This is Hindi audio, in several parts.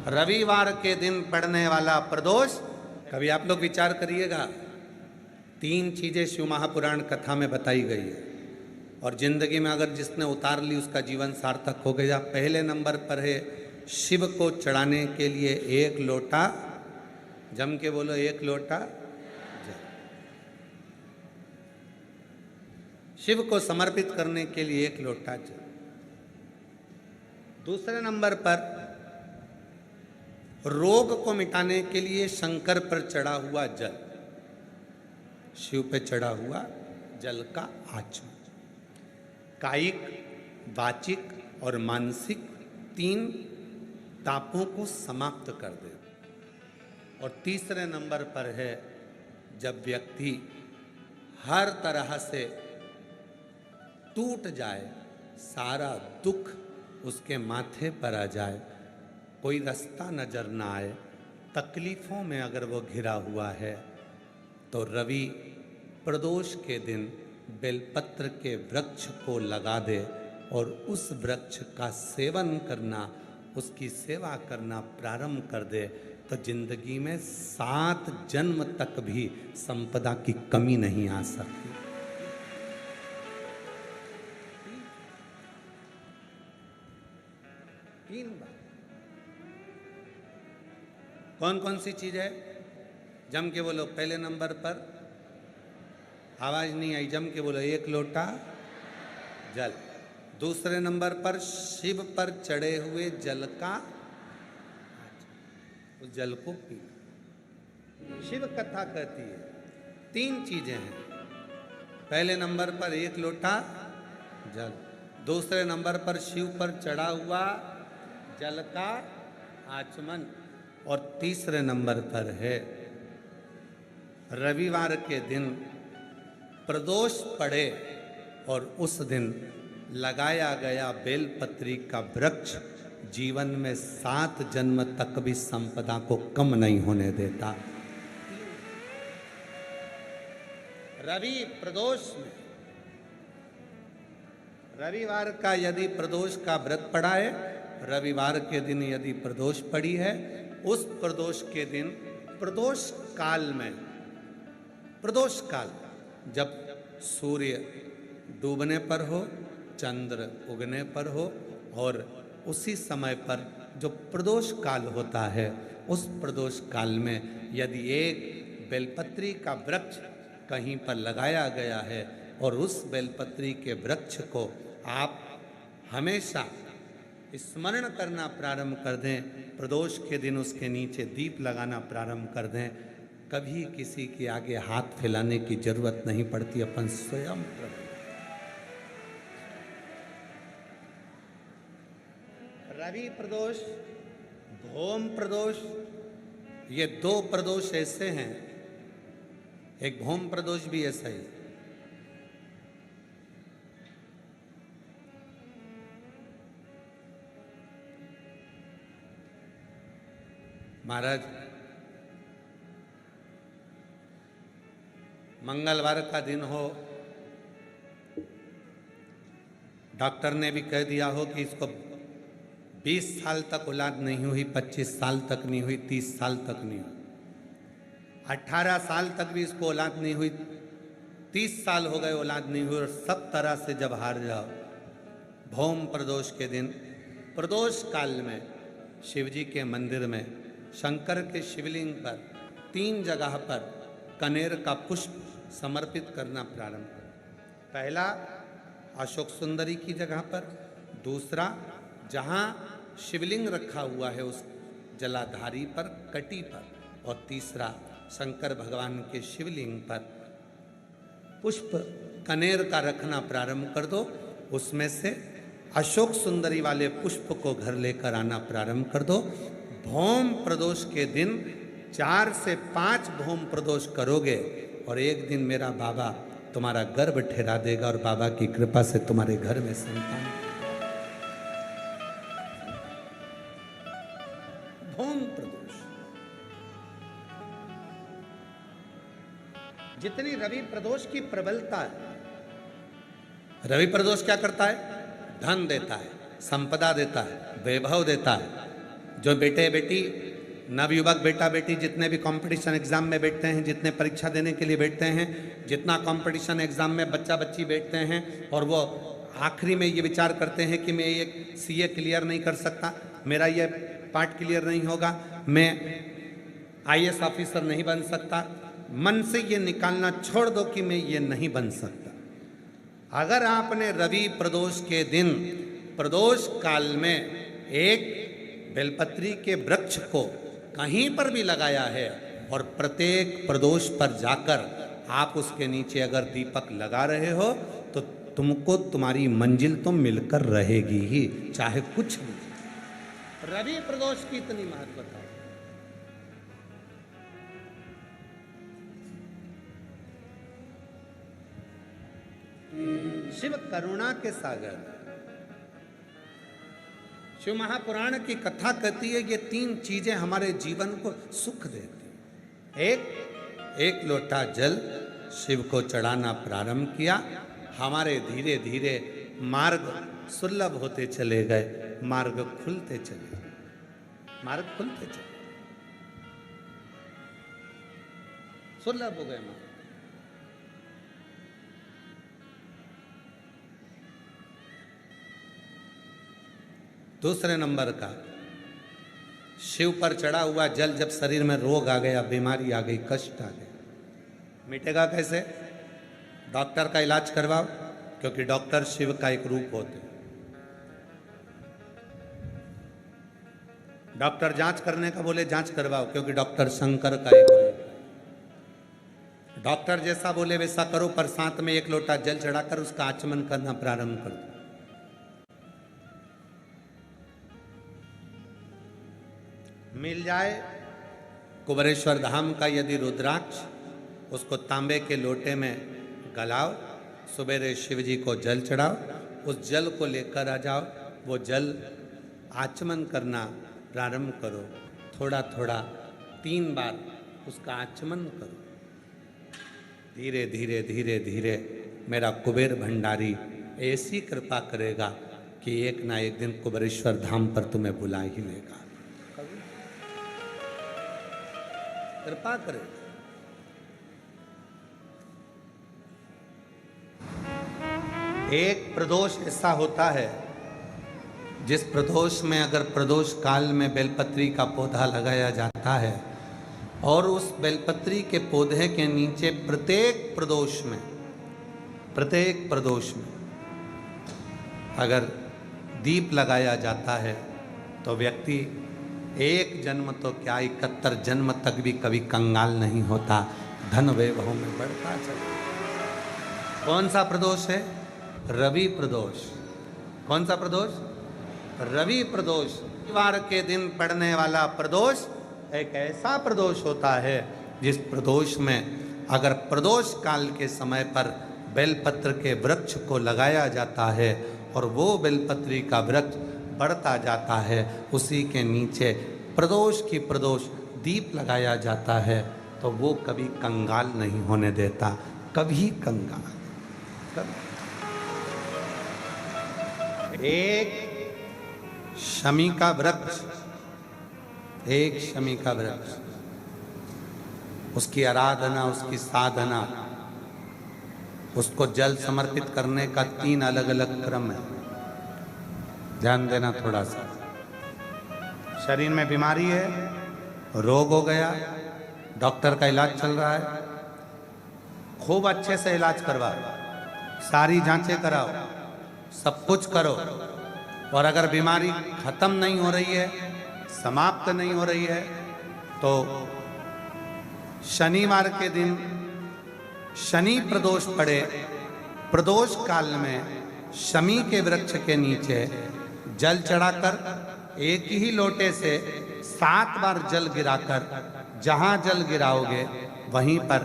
रविवार के दिन पड़ने वाला प्रदोष, कभी आप लोग विचार करिएगा, 3 चीजें शिव महापुराण कथा में बताई गई है और जिंदगी में अगर जिसने उतार ली उसका जीवन सार्थक हो गया। पहले नंबर पर है शिव को चढ़ाने के लिए 1 लोटा, जम के बोलो 1 लोटा जल। शिव को समर्पित करने के लिए 1 लोटा जल। दूसरे नंबर पर रोग को मिटाने के लिए शंकर पर चढ़ा हुआ जल, शिव पे चढ़ा हुआ जल का आचमन कायिक, वाचिक और मानसिक 3 तापों को समाप्त कर दे। और तीसरे नंबर पर है जब व्यक्ति हर तरह से टूट जाए, सारा दुख उसके माथे पर आ जाए, कोई रास्ता नजर ना आए, तकलीफों में अगर वो घिरा हुआ है, तो रवि प्रदोष के दिन बेलपत्र के वृक्ष को लगा दे और उस वृक्ष का सेवन करना, उसकी सेवा करना प्रारंभ कर दे, तो जिंदगी में 7 जन्म तक भी संपदा की कमी नहीं आ सकती। कौन कौन सी चीज है? जम के बोलो। पहले नंबर पर, आवाज नहीं आई, जम के बोलो, 1 लोटा जल। दूसरे नंबर पर शिव पर चढ़े हुए जल का, उस जल को पी। शिव कथा कहती है 3 चीजें हैं। पहले नंबर पर 1 लोटा जल, दूसरे नंबर पर शिव पर चढ़ा हुआ जल का आचमन, और तीसरे नंबर पर है रविवार के दिन प्रदोष पड़े और उस दिन लगाया गया बेलपत्री का वृक्ष जीवन में 7 जन्म तक भी संपदा को कम नहीं होने देता। रवि प्रदोष में, रविवार का यदि प्रदोष का व्रत पड़ा है, रविवार के दिन यदि प्रदोष पड़ी है, उस प्रदोष के दिन, प्रदोष काल में, प्रदोष काल जब सूर्य डूबने पर हो, चंद्र उगने पर हो, और उसी समय पर जो प्रदोष काल होता है, उस प्रदोष काल में यदि एक बेलपत्री का वृक्ष कहीं पर लगाया गया है और उस बेलपत्री के वृक्ष को आप हमेशा स्मरण करना प्रारंभ कर दें, प्रदोष के दिन उसके नीचे दीप लगाना प्रारंभ कर दें, कभी किसी के आगे हाथ फैलाने की जरूरत नहीं पड़ती, अपन स्वयं रवि प्रदोष, भौम प्रदोष, ये 2 प्रदोष ऐसे हैं, एक भौम प्रदोष भी ऐसा ही। महाराज, मंगलवार का दिन हो, डॉक्टर ने भी कह दिया हो कि इसको 20 साल तक औलाद नहीं हुई, 25 साल तक नहीं हुई, 30 साल तक नहीं हुई, 18 साल तक भी इसको औलाद नहीं हुई, 30 साल हो गए औलाद नहीं हुई, और सब तरह से जब हार जाओ, भौम प्रदोष के दिन, प्रदोष काल में शिवजी के मंदिर में शंकर के शिवलिंग पर 3 जगह पर कनेर का पुष्प समर्पित करना प्रारंभ करें। पहला अशोक सुंदरी की जगह पर, दूसरा जहाँ शिवलिंग रखा हुआ है उस जलाधारी पर, कटी पर, और तीसरा शंकर भगवान के शिवलिंग पर पुष्प कनेर का रखना प्रारंभ कर दो। उसमें से अशोक सुंदरी वाले पुष्प को घर लेकर आना प्रारंभ कर दो। भौम प्रदोष के दिन 4 से 5 भौम प्रदोष करोगे और एक दिन मेरा बाबा तुम्हारा गर्भ ठहरा देगा और बाबा की कृपा से तुम्हारे घर में संतान। भौम प्रदोष, जितनी रवि प्रदोष की प्रबलता है, रवि प्रदोष क्या करता है? धन देता है, संपदा देता है, वैभव देता है, जो बेटे बेटी नवयुवक बेटा बेटी जितने भी कंपटीशन एग्जाम में बैठते हैं, जितने परीक्षा देने के लिए बैठते हैं, जितना कंपटीशन एग्जाम में बच्चा बच्ची बैठते हैं और वो आखिरी में ये विचार करते हैं कि मैं ये सीए क्लियर नहीं कर सकता, मेरा ये पार्ट क्लियर नहीं होगा, मैं आईएएस ऑफिसर नहीं बन सकता, मन से ये निकालना छोड़ दो कि मैं ये नहीं बन सकता। अगर आपने रवि प्रदोष के दिन प्रदोष काल में एक बेलपत्री के वृक्ष को कहीं पर भी लगाया है और प्रत्येक प्रदोष पर जाकर आप उसके नीचे अगर दीपक लगा रहे हो तो तुमको तुम्हारी मंजिल तो मिलकर रहेगी ही, चाहे कुछ भी। रवि प्रदोष की इतनी महत्वता। शिव करुणा के सागर। शिव महापुराण की कथा कहती है ये तीन चीजें हमारे जीवन को सुख देती। एक लोटा जल शिव को चढ़ाना प्रारंभ किया, हमारे धीरे धीरे मार्ग सुलभ होते चले गए, मार्ग खुलते चले, मार्ग खुलते चले, सुलभ हो गए मार्ग। दूसरे नंबर का, शिव पर चढ़ा हुआ जल जब शरीर में रोग आ गया, बीमारी आ गई, कष्ट आ गया, मिटेगा कैसे? डॉक्टर का इलाज करवाओ, क्योंकि डॉक्टर शिव का एक रूप होते हैं। डॉक्टर जांच करने का बोले जांच करवाओ, क्योंकि डॉक्टर शंकर का एक रूप है। डॉक्टर जैसा बोले वैसा करो, पर साथ में एक लोटा जल चढ़ाकर उसका आचमन करना प्रारंभ कर दो। मिल जाए कुबेरेश्वर धाम का यदि रुद्राक्ष, उसको तांबे के लोटे में गलाओ, सुबेरे शिव जी को जल चढ़ाओ, उस जल को लेकर आ जाओ, वो जल आचमन करना प्रारंभ करो, थोड़ा थोड़ा 3 बार उसका आचमन करो। धीरे धीरे धीरे धीरे मेरा कुबेर भंडारी ऐसी कृपा करेगा कि एक ना एक दिन कुबेरेश्वर धाम पर तुम्हें बुला ही लेगा, कृपा करेगा। एक प्रदोष ऐसा होता है जिस प्रदोष में अगर प्रदोष काल में बेलपत्री का पौधा लगाया जाता है और उस बेलपत्री के पौधे के नीचे प्रत्येक प्रदोष में अगर दीप लगाया जाता है तो व्यक्ति एक जन्म तो क्या 71 जन्म तक भी कभी कंगाल नहीं होता, धन वैभव में बढ़ता चला। कौन सा प्रदोष है? रवि प्रदोष। कौन सा प्रदोष? रवि प्रदोष। रविवार के दिन पड़ने वाला प्रदोष एक ऐसा प्रदोष होता है जिस प्रदोष में अगर प्रदोष काल के समय पर बेलपत्र के वृक्ष को लगाया जाता है और वो बेलपत्री का वृक्ष बढ़ता जाता है, उसी के नीचे प्रदोष की प्रदोष दीप लगाया जाता है, तो वो कभी कंगाल नहीं होने देता, कभी कंगाल। एक शमी का वृक्ष, एक शमी का वृक्ष, उसकी आराधना, उसकी साधना, उसको जल समर्पित करने का 3 अलग अलग क्रम है। ध्यान देना थोड़ा सा। शरीर में बीमारी है, रोग हो गया, डॉक्टर का इलाज चल रहा है, खूब अच्छे से इलाज करवाओ, सारी जांचें कराओ, सब कुछ करो, और अगर बीमारी खत्म नहीं हो रही है, समाप्त नहीं हो रही है, तो शनिवार के दिन शनि प्रदोष पड़े, प्रदोष काल में शमी के वृक्ष के नीचे जल चढ़ाकर एक ही लोटे से 7 बार जल गिराकर, जहां जल गिराओगे वहीं पर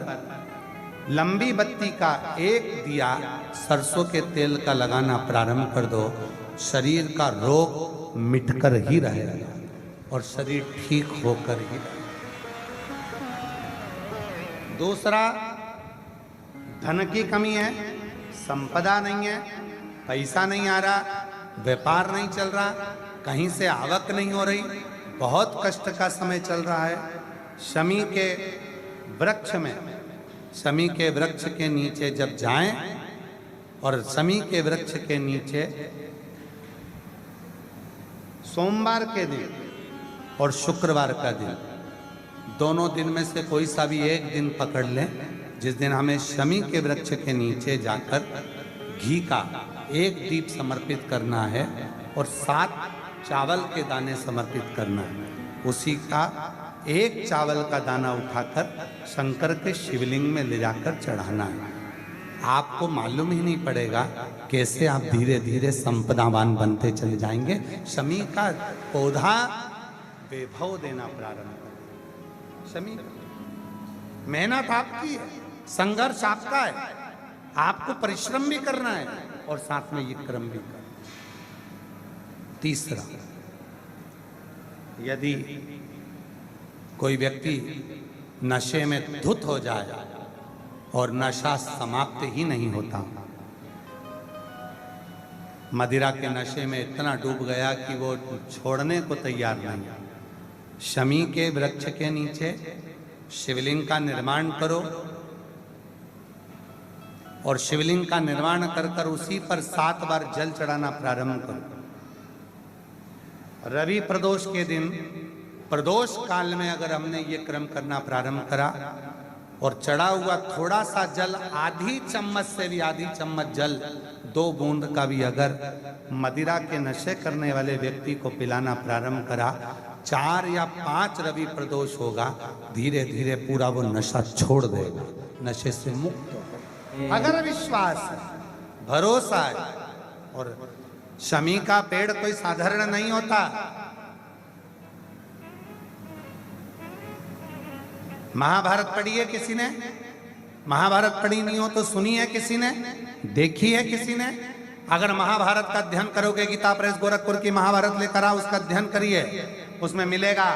लंबी बत्ती का एक दिया सरसों के तेल का लगाना प्रारंभ कर दो। शरीर का रोग मिटकर ही रहेगा और शरीर ठीक होकर ही रहेगा। दूसरा, धन की कमी है, संपदा नहीं है, पैसा नहीं आ रहा, व्यापार नहीं चल रहा, कहीं से आवक नहीं हो रही, बहुत कष्ट का समय चल रहा है। शमी के वृक्ष में, शमी के वृक्ष के नीचे जब जाएं और शमी के वृक्ष के नीचे सोमवार के दिन और शुक्रवार का दिन, दोनों दिन में से कोई सा भी एक दिन पकड़ लें, जिस दिन हमें शमी के वृक्ष के नीचे जाकर घी का एक दीप समर्पित करना है और 7 चावल के दाने समर्पित करना है। उसी का एक चावल का दाना उठाकर शंकर के शिवलिंग में ले जाकर चढ़ाना है। आपको मालूम ही नहीं पड़ेगा कैसे आप धीरे धीरे संपदावान बनते चले जाएंगे। शमी का पौधा वैभव देना प्रारंभ कर। शमी मेहनत आपकी है, संघर्ष आपका है, आपको परिश्रम भी करना है और साथ में ये कर्म भी करना। तीसरा, यदि कोई व्यक्ति नशे में धुत हो जाए और नशा समाप्त ही नहीं होता, मदिरा के नशे में इतना डूब गया कि वो छोड़ने को तैयार नहीं, शमी के वृक्ष के नीचे शिवलिंग का निर्माण करो और शिवलिंग का निर्माण कर कर उसी पर 7 बार जल चढ़ाना प्रारंभ करो। रवि प्रदोष के दिन, प्रदोष काल में अगर हमने ये क्रम करना प्रारंभ करा और चढ़ा हुआ थोड़ा सा जल, आधी चम्मच से भी आधी चम्मच जल, 2 बूंद का भी अगर मदिरा के नशे करने वाले व्यक्ति को पिलाना प्रारंभ करा, 4 या 5 रवि प्रदोष होगा, धीरे धीरे पूरा वो नशा छोड़ देगा, नशे से मुक्त होगा। अगर विश्वास है, भरोसा है, और शमी का पेड़ कोई साधारण नहीं होता। महाभारत पढ़ी है किसी ने? महाभारत पढ़ी नहीं हो तो सुनी है किसी ने? देखी है किसी ने? अगर महाभारत का अध्ययन करोगे, गीता प्रेस गोरखपुर की महाभारत लेकर आओ, उसका अध्ययन करिए, उसमें मिलेगा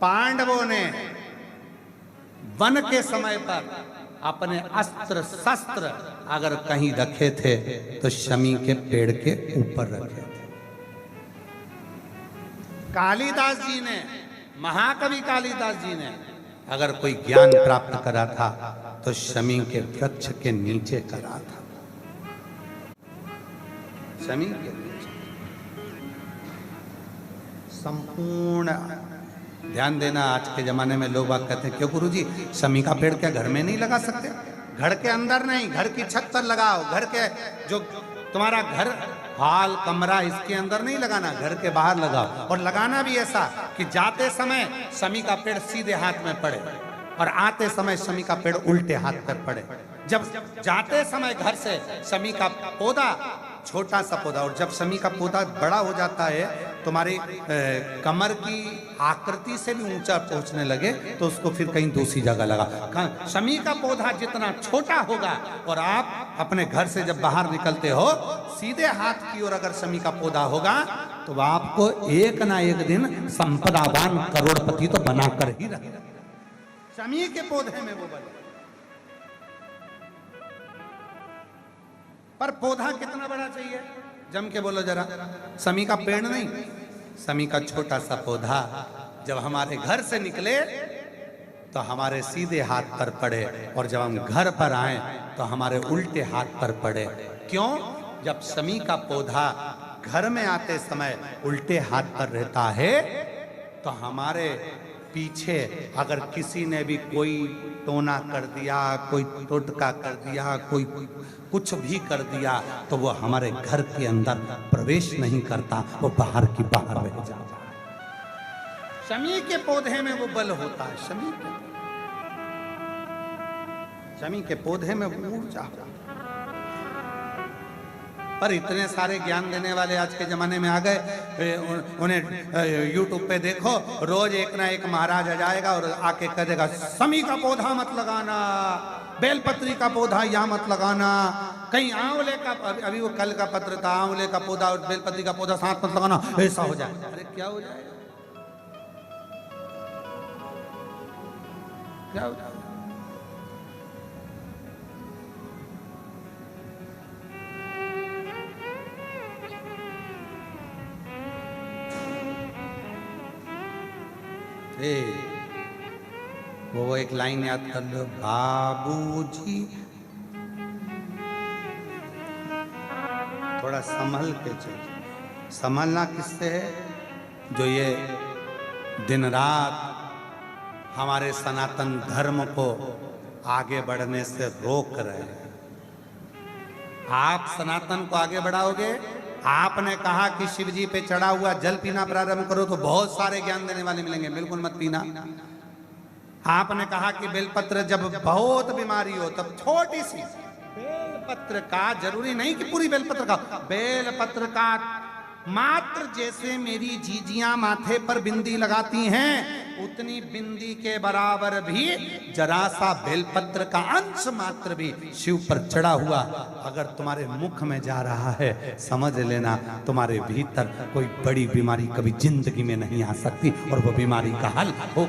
पांडवों ने वन के समय पर अपने अस्त्र शस्त्र अगर कहीं रखे थे तो शमी के पेड़ के ऊपर रखे थे। कालिदास जी ने, महाकवि कालिदास जी ने अगर कोई ज्ञान प्राप्त करा था तो शमी के वृक्ष के नीचे करा था। शमी के नीचे संपूर्ण। ध्यान देना, आज के जमाने में लोग बात कहते हैं, क्यों गुरुजी शमी का पेड़ क्या घर में नहीं लगा सकते? घर के अंदर नहीं, घर की छत पर लगाओ। घर के जो तुम्हारा घर हॉल कमरा, इसके अंदर नहीं लगाना, घर के बाहर लगाओ। और लगाना भी ऐसा कि जाते समय शमी का पेड़ सीधे हाथ में पड़े और आते समय शमी का पेड़ उल्टे हाथ पर पड़े। जब जाते समय घर से शमी का पौधा, छोटा सा पौधा, और जब शमी का पौधा बड़ा हो जाता है, तुम्हारी कमर की आकृति से भी ऊंचा पहुंचने लगे, तो उसको फिर कहीं दूसरी जगह लगा। शमी का पौधा जितना छोटा होगा और आप अपने घर से जब बाहर निकलते हो, सीधे हाथ की ओर अगर शमी का पौधा होगा तो आपको एक ना एक दिन संपदावान करोड़पति तो बनाकर ही रहेगा। शमी के पौधे में वो बने। पर पौधा कितना बड़ा चाहिए? जम के बोलो जरा। शमी का पेड़ नहीं, शमी का छोटा सा पौधा जब हमारे घर से निकले तो हमारे सीधे हाथ पर पड़े, और जब हम घर पर आए तो हमारे उल्टे हाथ पर पड़े। क्यों? जब शमी का पौधा घर में आते समय उल्टे हाथ पर रहता है तो हमारे पीछे अगर किसी ने भी कोई टोना कर दिया, कोई टोटका कर दिया, कोई कुछ भी कर दिया, तो वो हमारे घर के अंदर प्रवेश नहीं करता, वो बाहर की बाहर रह जाता है। शमी के पौधे में वो बल होता है। शमी के पौधे में वो ऊर्जा होता है। पर इतने सारे ज्ञान देने वाले आज के जमाने में आ गए, उन्हें यूट्यूब पे देखो, रोज एक ना एक महाराज आ जाएगा और आके कह देगा शमी का पौधा मत लगाना, बेलपत्री का पौधा या मत लगाना, कहीं आंवले का, अभी वो कल का पत्र था, आंवले का पौधा और बेलपत्री का पौधा साथ मत लगाना, ऐसा हो जाए। अरे क्या हो जाएगा? क्या हो जाएगा? ए, वो एक लाइन याद कर लो, बाबूजी। थोड़ा संभल के चलो। संभलना किससे है? जो ये दिन रात हमारे सनातन धर्म को आगे बढ़ने से रोक रहे हैं। आप सनातन को आगे बढ़ाओगे। आपने कहा कि शिव जी पे चढ़ा हुआ जल पीना प्रारंभ करो तो बहुत सारे ज्ञान देने वाले मिलेंगे, बिल्कुल मत पीना। आपने कहा कि बेलपत्र जब बहुत बीमारी हो तब छोटी सी बेलपत्र का, जरूरी नहीं कि पूरी बेलपत्र का, बेलपत्र का मात्र जैसे मेरी जीजियां माथे पर बिंदी लगाती हैं उतनी बिंदी के बराबर भी जरा सा बेलपत्र का अंश मात्र भी शिव पर चढ़ा हुआ अगर तुम्हारे मुख में जा रहा है, समझ लेना तुम्हारे भीतर कोई बड़ी बीमारी कभी जिंदगी में नहीं आ सकती और वो बीमारी का हल हो।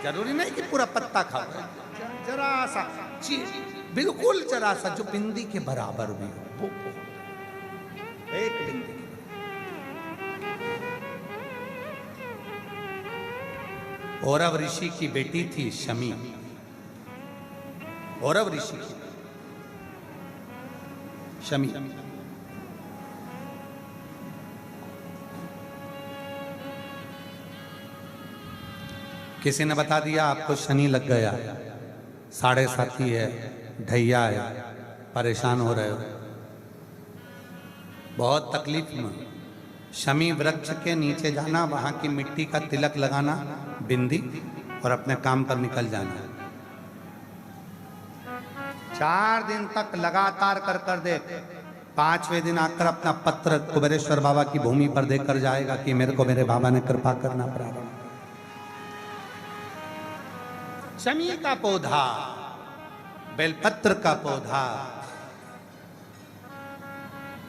जरूरी नहीं कि पूरा पत्ता खाओ, जरा सा बिल्कुल जरा सा जो बिंदी के बराबर भी हो, वो एक बिंदी। औरव ऋषि की बेटी थी शमी, औरव ऋषि की शमी। किसी ने बता दिया आपको शनि लग गया, 7.5 है, ढैया है, परेशान हो रहे हो, बहुत तकलीफ में। शमी वृक्ष के नीचे जाना, वहां की मिट्टी का तिलक लगाना, बिंदी, और अपने काम पर निकल जाना। 4 दिन तक लगातार कर कर दे, 5वें दिन आकर अपना पत्र कुबेरेश्वर बाबा की भूमि पर देकर जाएगा कि मेरे को मेरे बाबा ने कृपा करना प्रारंभ। शमी का पौधा, बेलपत्र का पौधा,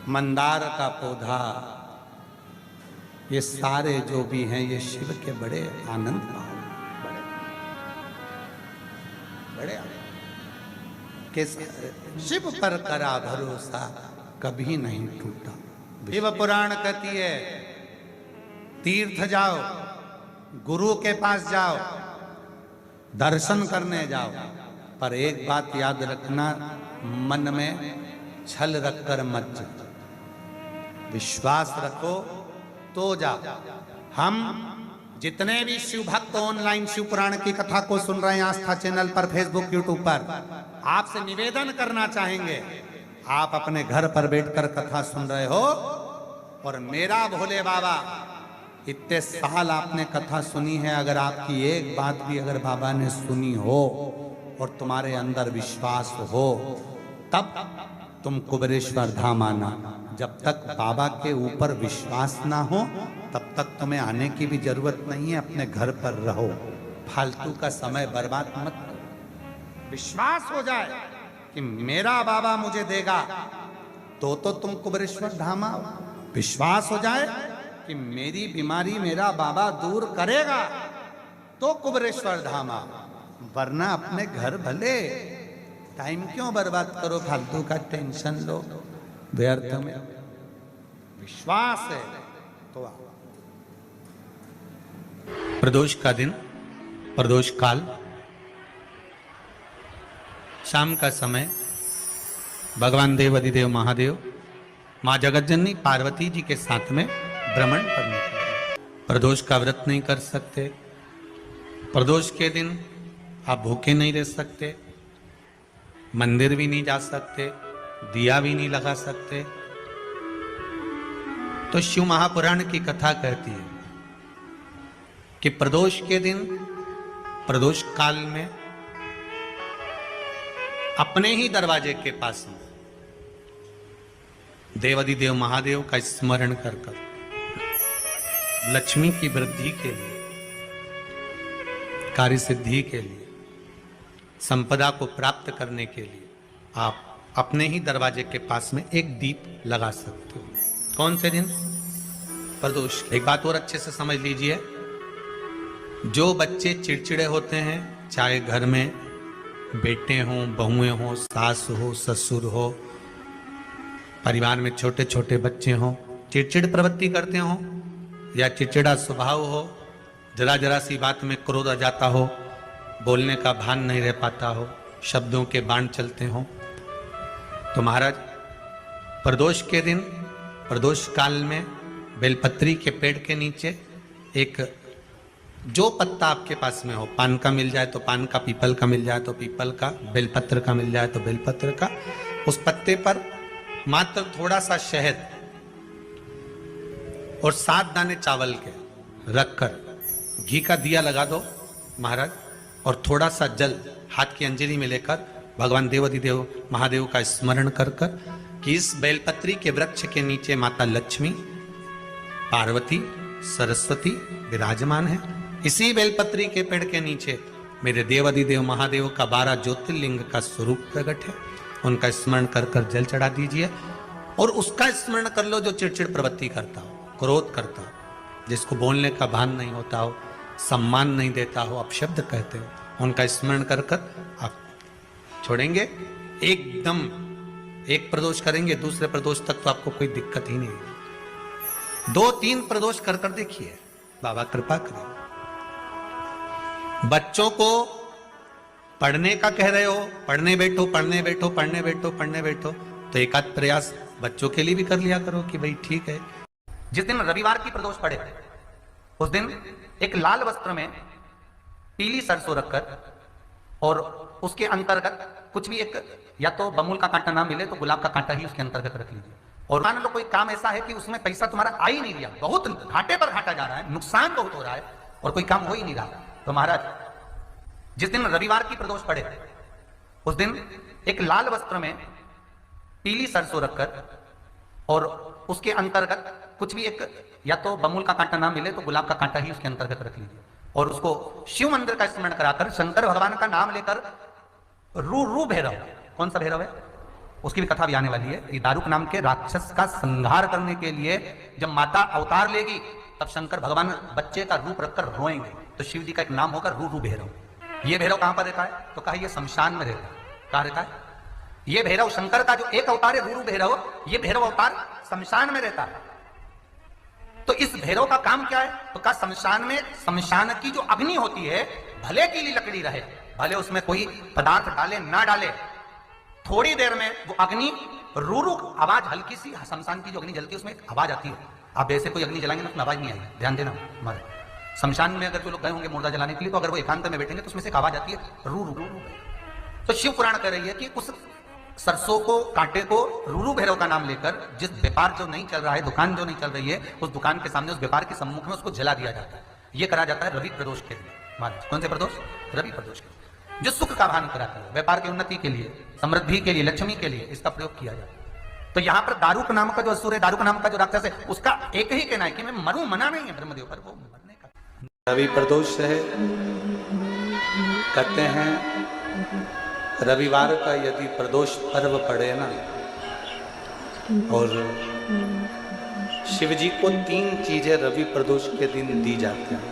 मंदार का पौधा, ये सारे जो भी हैं ये शिव के बड़े आनंद भाव, बड़े के शिव पर करा भरोसा कभी नहीं टूटा। शिव पुराण कहती है तीर्थ जाओ, गुरु के पास जाओ, दर्शन करने जाओ, पर एक बात याद रखना, मन में छल रखकर मत जाओ, विश्वास रखो तो जाओ। हम जितने भी शिव भक्त ऑनलाइन शिव पुराण की कथा को सुन रहे हैं आस्था चैनल पर, फेसबुक, यूट्यूब पर, आपसे निवेदन करना चाहेंगे, आप अपने घर पर बैठकर कथा सुन रहे हो और मेरा भोले बाबा, इतने साल आपने कथा सुनी है, अगर आपकी एक बात भी अगर बाबा ने सुनी हो और तुम्हारे अंदर विश्वास हो, तब तुम कुबेरेश्वर धाम आना। जब तक बाबा के ऊपर विश्वास ना हो तब तक तुम्हें आने की भी जरूरत नहीं है, अपने घर पर रहो, फालतू का समय बर्बाद मत करो। विश्वास हो जाए कि मेरा बाबा मुझे देगा तो तुम कुबेरेश्वर धाम आओ। विश्वास हो जाए कि मेरी बीमारी मेरा बाबा दूर करेगा तो कुबेरेश्वर धाम आओ, वरना अपने घर भले टाइम क्यों बर्बाद करो, फालतू का टेंशन लो व्यर्थ में। विश्वास है तो आओ। प्रदोष का दिन, प्रदोष काल, शाम का समय, भगवान देव अधिदेव महादेव माँ जगतजननी पार्वती जी के साथ में भ्रमण करने के लिए। प्रदोष का व्रत नहीं कर सकते, प्रदोष के दिन आप भूखे नहीं रह सकते, मंदिर भी नहीं जा सकते, दिया भी नहीं लगा सकते। तो शिव महापुराण की कथा कहती है कि प्रदोष के दिन, प्रदोष काल में अपने ही दरवाजे के पास में देवाधिदेव महादेव का स्मरण कर कर लक्ष्मी की वृद्धि के लिए, कार्य सिद्धि के लिए, संपदा को प्राप्त करने के लिए आप अपने ही दरवाजे के पास में एक दीप लगा सकते हो। कौन से दिन? प्रदोष। एक बात और अच्छे से समझ लीजिए, जो बच्चे चिड़चिड़े होते हैं, चाहे घर में बेटे हों, बहुएं हों, सास हो, ससुर हो, परिवार में छोटे छोटे बच्चे हों, चिड़चिड़ प्रवृत्ति करते हों या चिड़चिड़ा स्वभाव हो, जरा जरा सी बात में क्रोध आ जाता हो, बोलने का भान नहीं रह पाता हो, शब्दों के बाण चलते हो, तो महाराज प्रदोष के दिन, प्रदोष काल में बेलपत्री के पेड़ के नीचे एक जो पत्ता आपके पास में हो, पान का मिल जाए तो पान का, पीपल का मिल जाए तो पीपल का, बेलपत्र का मिल जाए तो बेलपत्र का, उस पत्ते पर मात्र थोड़ा सा शहद और 7 दाने चावल के रखकर घी का दिया लगा दो महाराज, और थोड़ा सा जल हाथ की अंजलि में लेकर भगवान देवाधिदेव महादेव का स्मरण कर कर कि इस बेलपत्री के वृक्ष के नीचे माता लक्ष्मी, पार्वती, सरस्वती विराजमान है। इसी बेलपत्री के पेड़ के नीचे मेरे देवाधिदेव महादेव का 12 ज्योतिर्लिंग का स्वरूप प्रकट है। उनका स्मरण कर कर जल चढ़ा दीजिए और उसका स्मरण कर लो जो चिड़चिड़ प्रवृत्ति करता हो, क्रोध करता हो, जिसको बोलने का भान नहीं होता हो, सम्मान नहीं देता हो, अपशब्द कहते हो, उनका स्मरण कर कर आप छोड़ेंगे। एकदम एक प्रदोष करेंगे, दूसरे प्रदोष तक तो आपको कोई दिक्कत ही नहीं। 2-3 प्रदोष कर कर देखिए, बाबा कृपा करें। बच्चों को पढ़ने का कह रहे हो, पढ़ने बैठो, पढ़ने बैठो, पढ़ने बैठो, पढ़ने बैठो, तो एक आध प्रयास बच्चों के लिए भी कर लिया करो कि भाई ठीक है। जिस दिन रविवार की प्रदोष पड़े उस दिन एक लाल वस्त्र में पीली सरसों रखकर और उसके अंतर्गत कुछ भी एक, या तो बमूल का कांटा ना मिले तो गुलाब का कांटा ही उसके अंतर्गत रख लीजिए। और मान लो कोई काम ऐसा है कि उसमें पैसा तुम्हारा आ ही नहीं रहा, बहुत घाटे पर घाटा जा रहा है, नुकसान बहुत हो रहा है और कोई काम हो ही नहीं रहा, तो महाराज जिस दिन रविवार की प्रदोष पड़े उस दिन एक लाल वस्त्र में पीली सरसों रखकर और उसके अंतर्गत कुछ भी एक, या तो बमूल का कांटा ना मिले तो गुलाब का कांटा ही उसके अंतर्गत रख लीजिए और उसको शिव मंदिर का स्मरण कराकर शंकर भगवान का नाम लेकर रू भैरव, कौन सा भैरव है उसकी भी कथा भी आने वाली है। ये दारुक नाम के राक्षस का संहार करने के लिए जब माता अवतार लेगी तब शंकर भगवान बच्चे का रूप रखकर रोएंगे, तो शिव जी का एक नाम होगा रू भैरव। ये भैरव कहां पर रहता है? तो कहा ये शमशान में रहता है। कहां रहता है ये भैरव? शंकर का जो एक अवतार है रू भैरव, ये भैरव अवतार शमशान में रहता है। तो इस भैरव का काम क्या है? तो कहा शमशान में, शमशान की जो अग्नि होती है भले गीली लकड़ी रहे, भले उसमें कोई पदार्थ डाले ना डाले, थोड़ी देर में वो अग्नि रू आवाज, हल्की सी शमशान की जो अग्नि जलती है उसमें आवाज आती है। आप ऐसे कोई अग्नि जलाएंगे ना उसमें आवाज नहीं आएगी, ध्यान देना। हमारे शमशान में अगर जो लोग गए होंगे मुर्दा जलाने के लिए, तो अगर वो एकांत में बैठेंगे तो उसमें से एक आवाज आती है रू रू रू। तो शिव पुराण कह रही है कि उस सरसों को, कांटे को रूरू भैरव का नाम लेकर जिस व्यापार जो नहीं चल रहा है, दुकान जो नहीं चल रही है, उस दुकान के सामने, उस व्यापार के सम्मुख में उसको जला दिया जाता है। ये करा जाता है रवि प्रदोष के लिए महाराज। कौन से प्रदोष? रवि प्रदोष के, जो सुख का भान कराता है, व्यापार की उन्नति के लिए, समृद्धि के लिए, लक्ष्मी के लिए इसका प्रयोग किया जाता है। तो यहाँ पर दारुक नाम का जो असुर है, दारुक नाम का जो राक्षस है, उसका एक ही कहना है कि मैं मरूं, मना नहीं है ब्रह्मदेव पर, वो मरने का। रवि प्रदोष है, कहते हैं रविवार का यदि प्रदोष पर्व पड़े ना, और शिव जी को 3 चीजें रवि प्रदोष के दिन दी जाती हैं।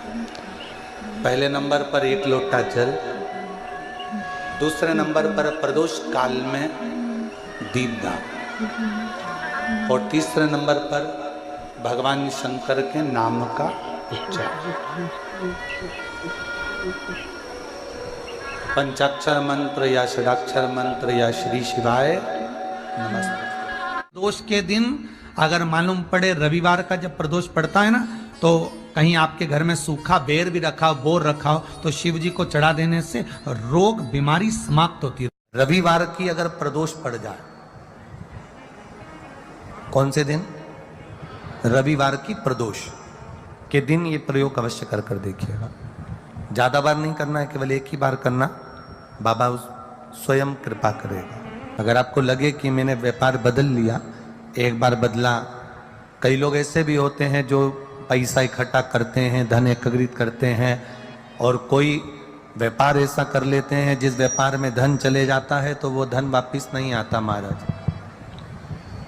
पहले नंबर पर 1 लोटा जल, दूसरे नंबर पर प्रदोष काल में दीपदान, और तीसरे नंबर पर भगवान शंकर के नाम का उच्चारण। पंचाक्षर मंत्र या षडाक्षर मंत्र या श्री शिवाय नमस्ते। दोष के दिन अगर मालूम पड़े रविवार का जब प्रदोष पड़ता है ना, तो कहीं आपके घर में सूखा बेर भी रखा हो, बोर रखा हो, तो शिव जी को चढ़ा देने से रोग बीमारी समाप्त होती है। रविवार की अगर प्रदोष पड़ जाए, कौन से दिन? रविवार की प्रदोष के दिन ये प्रयोग अवश्य कर कर देखिएगा। ज्यादा बार नहीं करना है, केवल एक ही बार करना, बाबा स्वयं कृपा करेगा। अगर आपको लगे कि मैंने व्यापार बदल लिया, एक बार बदला, कई लोग ऐसे भी होते हैं जो पैसा इकट्ठा करते हैं, धन एकत्रित करते हैं, और कोई व्यापार ऐसा कर लेते हैं जिस व्यापार में धन चले जाता है तो वो धन वापिस नहीं आता महाराज,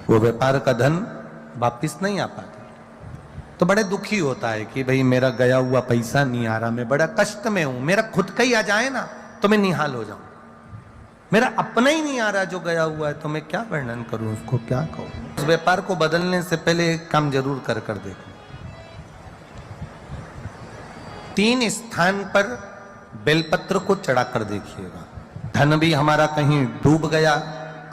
वो व्यापार का धन वापिस नहीं आ पाता। तो बड़े दुखी होता है कि भाई मेरा गया हुआ पैसा नहीं आ रहा, मैं बड़ा कष्ट में हूं, मेरा खुद का ही आ जाए ना तो मैं निहाल हो जाऊं, मेरा अपना ही नहीं आ रहा जो गया हुआ है, तो मैं क्या वर्णन करूं, उसको क्या कहूं। उस व्यापार को बदलने से पहले एक काम जरूर कर कर देखो। 3 स्थान पर बेलपत्र को चढ़ाकर देखिएगा। धन भी हमारा कहीं डूब गया,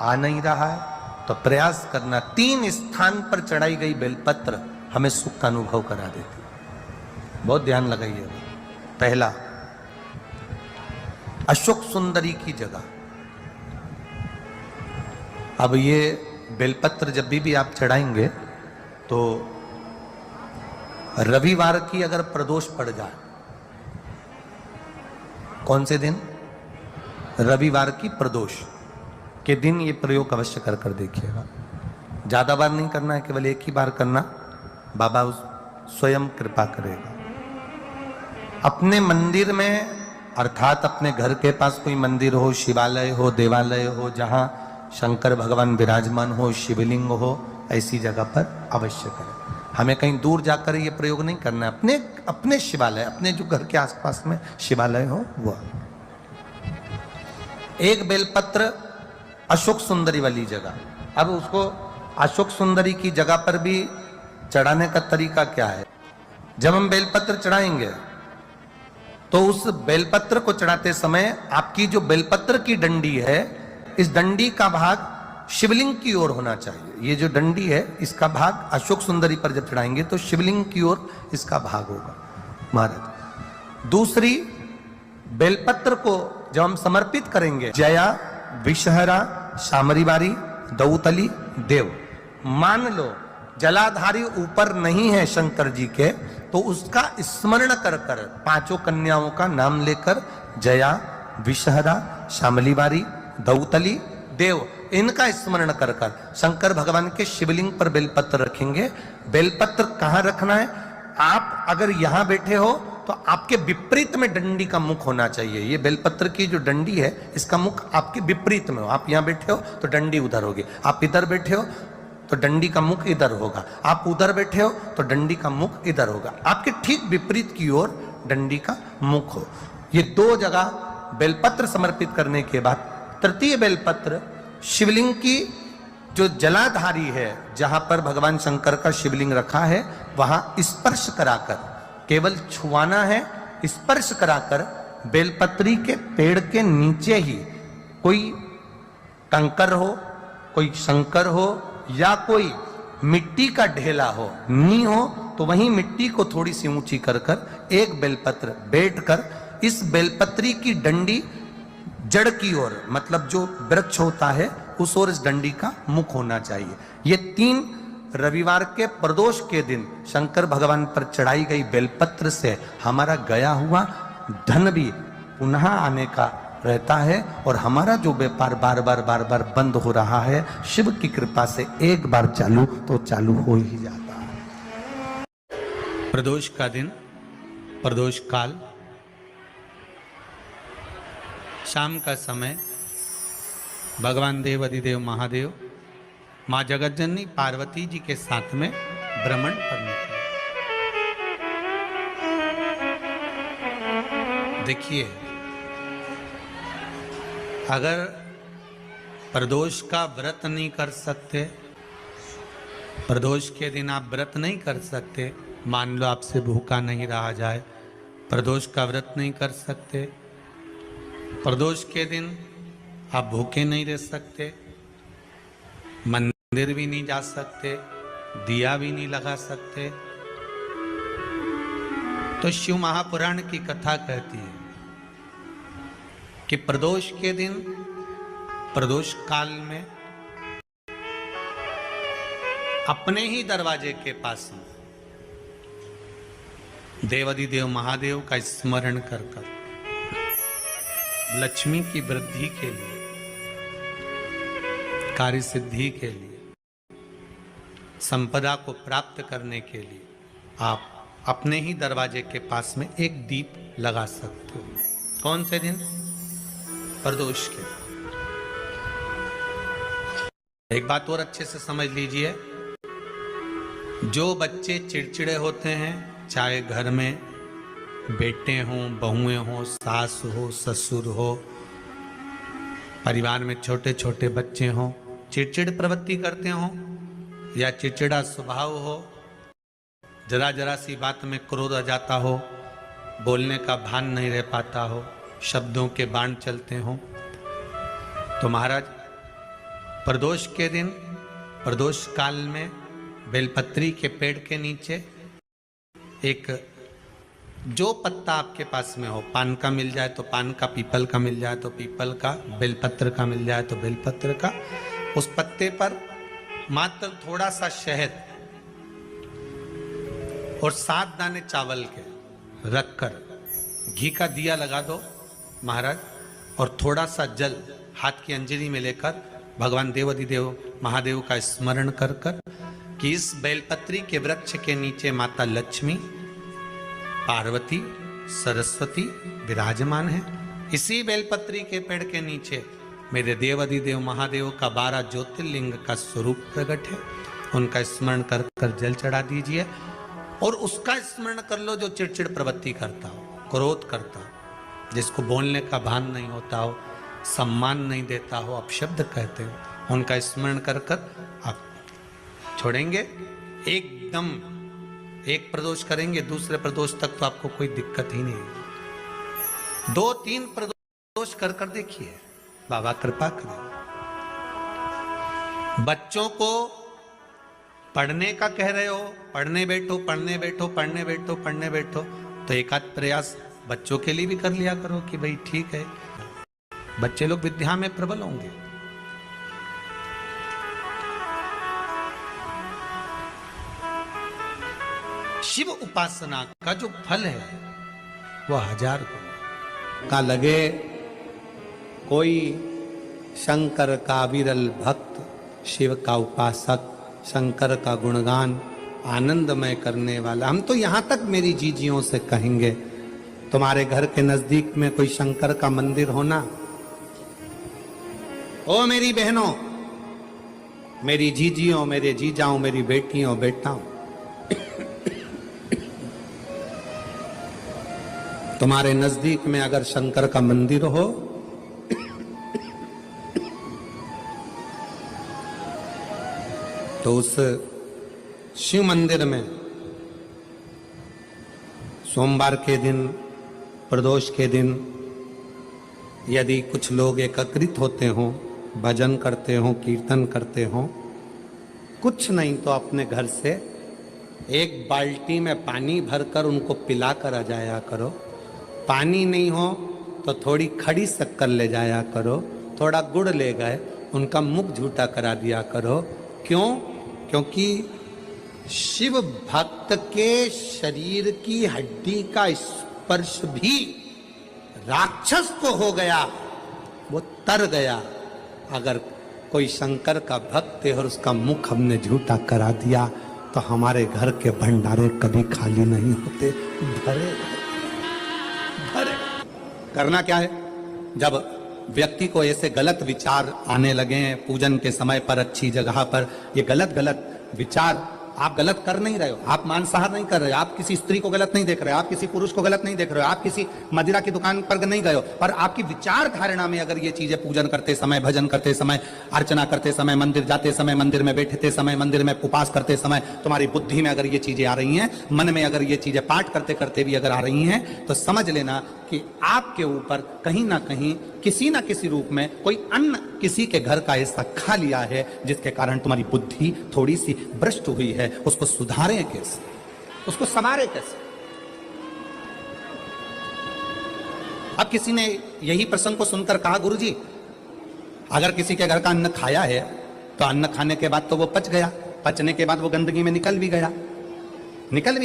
आ नहीं रहा है, तो प्रयास करना 3 स्थान पर चढ़ाई गई बेलपत्र हमें सुख का अनुभव करा देती है। बहुत ध्यान लगाइएगा। पहला, अशोक सुंदरी की जगह। अब ये बेलपत्र जब भी आप चढ़ाएंगे तो रविवार की अगर प्रदोष पड़ जाए, कौन से दिन? रविवार की प्रदोष के दिन ये प्रयोग अवश्य कर कर देखिएगा। ज्यादा बार नहीं करना है, केवल एक ही बार करना, बाबा स्वयं कृपा करेगा। अपने मंदिर में, अर्थात अपने घर के पास कोई मंदिर हो, शिवालय हो, देवालय हो, जहां शंकर भगवान विराजमान हो, शिवलिंग हो, ऐसी जगह पर अवश्य करें। हमें कहीं दूर जाकर ये प्रयोग नहीं करना है। अपने शिवालय, अपने जो घर के आसपास में शिवालय हो वो। एक बेलपत्र अशोक सुंदरी वाली जगह। अब उसको अशोक सुंदरी की जगह पर भी चढ़ाने का तरीका क्या है? जब हम बेलपत्र चढ़ाएंगे तो उस बेलपत्र को चढ़ाते समय आपकी जो बेलपत्र की डंडी है, इस डंडी का भाग शिवलिंग की ओर होना चाहिए। ये जो डंडी है, इसका भाग अशोक सुंदरी पर जब चढ़ाएंगे तो शिवलिंग की ओर इसका भाग होगा महाराज। दूसरी, बेलपत्र को जब हम समर्पित करेंगे, जया, विषहरा, शामरीवारी, दौतली, देव। मान लो जलाधारी ऊपर नहीं है शंकर जी के, तो उसका स्मरण कर कर 5 कन्याओं का नाम लेकर जया, विषहरा, शामलीवारी, दौतली, देव, इनका स्मरण कर कर शंकर भगवान के शिवलिंग पर बेलपत्र रखेंगे। बेलपत्र कहां रखना है? आप अगर यहां बैठे हो तो आपके विपरीत में डंडी का मुख होना चाहिए। ये बेलपत्र की जो डंडी है, इसका मुख आपके विपरीत में हो। आप यहां बैठे हो तो डंडी उधर होगी, आप इधर बैठे हो तो डंडी का मुख इधर होगा, आप उधर बैठे हो तो डंडी का मुख इधर होगा। आपके ठीक विपरीत की ओर डंडी का मुख हो। ये 2 जगह बेलपत्र समर्पित करने के बाद तृतीय बेलपत्र शिवलिंग की जो जलाधारी है, जहां पर भगवान शंकर का शिवलिंग रखा है, वहां स्पर्श कराकर, केवल छुआना है, स्पर्श कराकर बेलपत्री के पेड़ के नीचे ही कोई कंकर हो, कोई शंकर हो या कोई मिट्टी का ढेला हो, नी हो, तो वहीं मिट्टी को थोड़ी सी ऊंची कर कर एक बेलपत्र बैठकर इस बेलपत्री की डंडी जड़ की ओर, मतलब जो वृक्ष होता है उस ओर इस डंडी का मुख होना चाहिए। ये 3 रविवार के प्रदोष के दिन शंकर भगवान पर चढ़ाई गई बेलपत्र से हमारा गया हुआ धन भी पुनः आने का रहता है, और हमारा जो व्यापार बार बार बंद हो रहा है, शिव की कृपा से एक बार चालू तो चालू हो ही जाता है। प्रदोष का दिन, प्रदोष काल, शाम का समय, भगवान देव अधिदेव महादेव माँ जगतजननी पार्वती जी के साथ में भ्रमण पर निकले। देखिए, अगर प्रदोष का व्रत नहीं कर सकते, प्रदोष के दिन आप व्रत नहीं कर सकते, मान लो आपसे भूखा नहीं रहा जाए, प्रदोष का व्रत नहीं कर सकते, प्रदोष के दिन आप भूखे नहीं रह सकते, मंदिर भी नहीं जा सकते, दिया भी नहीं लगा सकते, तो शिव महापुराण की कथा कहती है कि प्रदोष के दिन, प्रदोष काल में अपने ही दरवाजे के पास देवाधिदेव महादेव का स्मरण कर कर लक्ष्मी की वृद्धि के लिए, कार्य सिद्धि के लिए, संपदा को प्राप्त करने के लिए आप अपने ही दरवाजे के पास में एक दीप लगा सकते हो। कौन से दिन? प्रदोष के। एक बात और अच्छे से समझ लीजिए, जो बच्चे चिड़चिड़े होते हैं, चाहे घर में बेटे हों, बहुएं हों, सास हो, ससुर हो, परिवार में छोटे छोटे बच्चे हों, चिड़चिड़ प्रवृत्ति करते हों या चिड़चिड़ा स्वभाव हो, जरा जरा सी बात में क्रोध आ जाता हो, बोलने का भान नहीं रह पाता हो, शब्दों के बाण चलते हों, तो महाराज प्रदोष के दिन, प्रदोष काल में बेलपत्री के पेड़ के नीचे एक जो पत्ता आपके पास में हो, पान का मिल जाए तो पान का, पीपल का मिल जाए तो पीपल का, बेलपत्र का मिल जाए तो बेलपत्र का, उस पत्ते पर मात्र थोड़ा सा शहद और 7 दाने चावल के रखकर घी का दिया लगा दो महाराज, और थोड़ा सा जल हाथ की अंजलि में लेकर भगवान देवाधिदेव महादेव का स्मरण कर कर कि इस बेलपत्री के वृक्ष के नीचे माता लक्ष्मी, पार्वती, सरस्वती विराजमान है। इसी बेलपत्री के पेड़ के नीचे मेरे देवाधिदेव महादेव का 12 ज्योतिर्लिंग का स्वरूप प्रकट है। उनका स्मरण कर कर जल चढ़ा दीजिए और उसका स्मरण कर लो जो चिड़चिड़ प्रवृत्ति करता हो, क्रोध करता हो, जिसको बोलने का भान नहीं होता हो, सम्मान नहीं देता हो, अपशब्द कहते हो, उनका स्मरण कर कर आप छोड़ेंगे। एकदम एक प्रदोष करेंगे, दूसरे प्रदोष तक तो आपको कोई दिक्कत ही नहीं। 2-3 प्रदोष कर कर देखिए, बाबा कृपा करें। बच्चों को पढ़ने का कह रहे हो, पढ़ने बैठो, पढ़ने बैठो, पढ़ने बैठो, पढ़ने बैठो, तो एक आध प्रयास बच्चों के लिए भी कर लिया करो कि भाई ठीक है, बच्चे लोग विद्या में प्रबल होंगे। शिव उपासना का जो फल है वो 1000 गुना का लगे। कोई शंकर का विरल भक्त, शिव का उपासक, शंकर का गुणगान आनंदमय करने वाला। हम तो यहां तक मेरी जीजियों से कहेंगे, तुम्हारे घर के नजदीक में कोई शंकर का मंदिर होना, ओ मेरी बहनों, मेरी जीजियों, मेरे जीजाओं, मेरी बेटियों, बेटाओं, तुम्हारे नजदीक में अगर शंकर का मंदिर हो तो उस शिव मंदिर में सोमवार के दिन, प्रदोष के दिन यदि कुछ लोग एकत्रित होते हों, भजन करते हों, कीर्तन करते हों, कुछ नहीं तो अपने घर से एक बाल्टी में पानी भरकर उनको पिला कर आ जाया करो। पानी नहीं हो तो थोड़ी खड़ी शक्कर ले जाया करो, थोड़ा गुड़ ले गए, उनका मुख झूठा करा दिया करो। क्यों? क्योंकि शिव भक्त के शरीर की हड्डी का स्पर्श भी राक्षस को हो गया, वो तर गया। अगर कोई शंकर का भक्त है और उसका मुख हमने झूठा करा दिया तो हमारे घर के भंडारे कभी खाली नहीं होते, भरे भरे। करना क्या है? जब व्यक्ति को ऐसे गलत विचार आने लगे हैं पूजन के समय पर, अच्छी जगह पर, ये गलत गलत विचार, आप गलत कर नहीं रहे हो, आप मांसाहार नहीं कर रहे हो, आप किसी स्त्री को गलत नहीं देख रहे हो, आप किसी पुरुष को गलत नहीं देख रहे हो, आप किसी मदिरा की दुकान पर नहीं गए हो, पर आपकी विचार धारणा में अगर ये चीजें पूजन करते समय, भजन करते समय, अर्चना करते समय, मंदिर जाते समय, मंदिर में बैठते समय, मंदिर में उपवास करते समय तुम्हारी बुद्धि में अगर ये चीजें आ रही हैं, मन में अगर ये चीजें पाठ करते करते भी अगर आ रही हैं, तो समझ लेना कि आपके ऊपर कहीं ना कहीं किसी ना किसी रूप में कोई अन्न किसी के घर का ऐसा खा लिया है जिसके कारण तुम्हारी बुद्धि थोड़ी सी भ्रष्ट हुई है। उसको सुधारें कैसे, उसको संवारें कैसे? अब किसी ने यही प्रसंग को सुनकर कहा, गुरुजी अगर किसी के घर का अन्न खाया है तो अन्न खाने के बाद तो वो पच गया, पचने के बाद वो गंदगी में निकल भी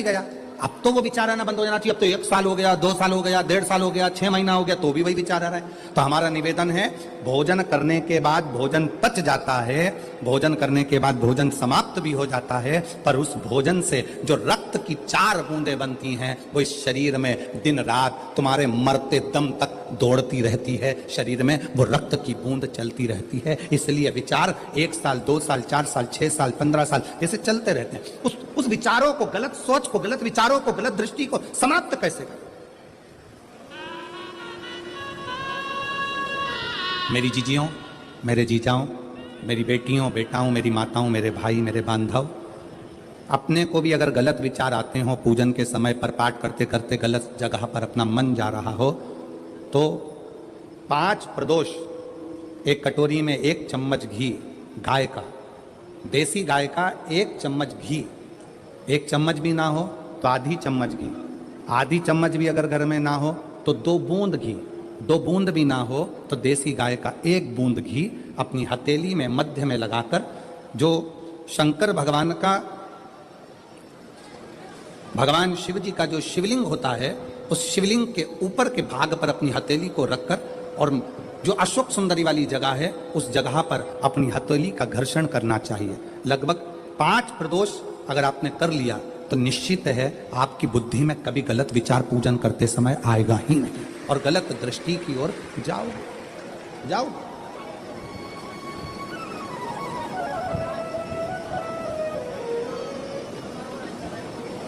गया। अब तो वो विचार आना बंद हो जाना चाहिए। अब तो 1 साल हो गया, 2 साल हो गया, 1.5 साल हो गया, 6 महीना हो गया, तो भी वही विचार आ रहा है। तो हमारा निवेदन है, भोजन करने के बाद भोजन पच जाता है, भोजन करने के बाद भोजन समाप्त भी हो जाता है, पर उस भोजन से जो रक्त की 4 बूंदें बनती हैं वो इस शरीर में दिन रात तुम्हारे मरते दम तक दौड़ती रहती है, शरीर में वो रक्त की बूंद चलती रहती है। इसलिए विचार 1 साल, 2 साल, 4 साल, 6 साल, 15 साल जैसे चलते रहते हैं। उस विचारों को, गलत सोच को, गलत विचारों को, गलत दृष्टि को समाप्त कैसे करें? मेरी जीजियों, मेरे जीजाओं, मेरी बेटियों, बेटाओं, मेरी माताओं, मेरे भाई, मेरे बांधव, अपने को भी अगर गलत विचार आते हो, पूजन के समय पर पाठ करते करते गलत जगह पर अपना मन जा रहा हो, तो 5 प्रदोष, एक कटोरी में 1 चम्मच घी गाय का, देसी गाय का 1 चम्मच घी, 1 चम्मच भी ना हो तो आधी चम्मच घी, आधी चम्मच भी अगर घर में ना हो तो 2 बूंद घी, 2 बूंद भी ना हो तो देसी गाय का 1 बूंद घी अपनी हथेली में मध्य में लगाकर, जो शंकर भगवान का, भगवान शिव जी का जो शिवलिंग होता है, उस शिवलिंग के ऊपर के भाग पर अपनी हथेली को रखकर, और जो अशोक सुंदरी वाली जगह है उस जगह पर अपनी हथेली का घर्षण करना चाहिए। लगभग 5 प्रदोष अगर आपने कर लिया तो निश्चित है आपकी बुद्धि में कभी गलत विचार पूजन करते समय आएगा ही नहीं, और गलत दृष्टि की ओर जाओ।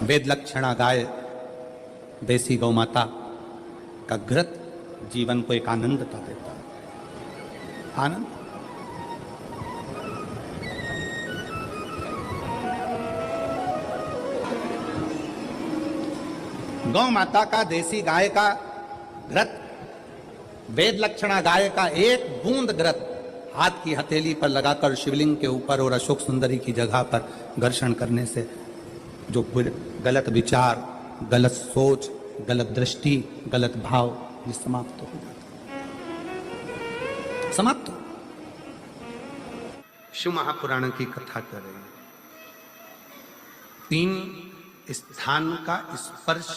वेद लक्षणा गाय, देसी गौ माता का घृत जीवन को एक आनंदता देता है, आनंद। गौ माता का, देसी गाय का घृत, वेद लक्षणा गाय का 1 बूंद घृत हाथ की हथेली पर लगाकर शिवलिंग के ऊपर और अशोक सुंदरी की जगह पर घर्षण करने से जो गलत विचार, गलत सोच, गलत दृष्टि, गलत भाव, ये समाप्त हो जाता है, समाप्त हो। शिव महापुराण की कथा कर रहे हैं। 3 स्थान का स्पर्श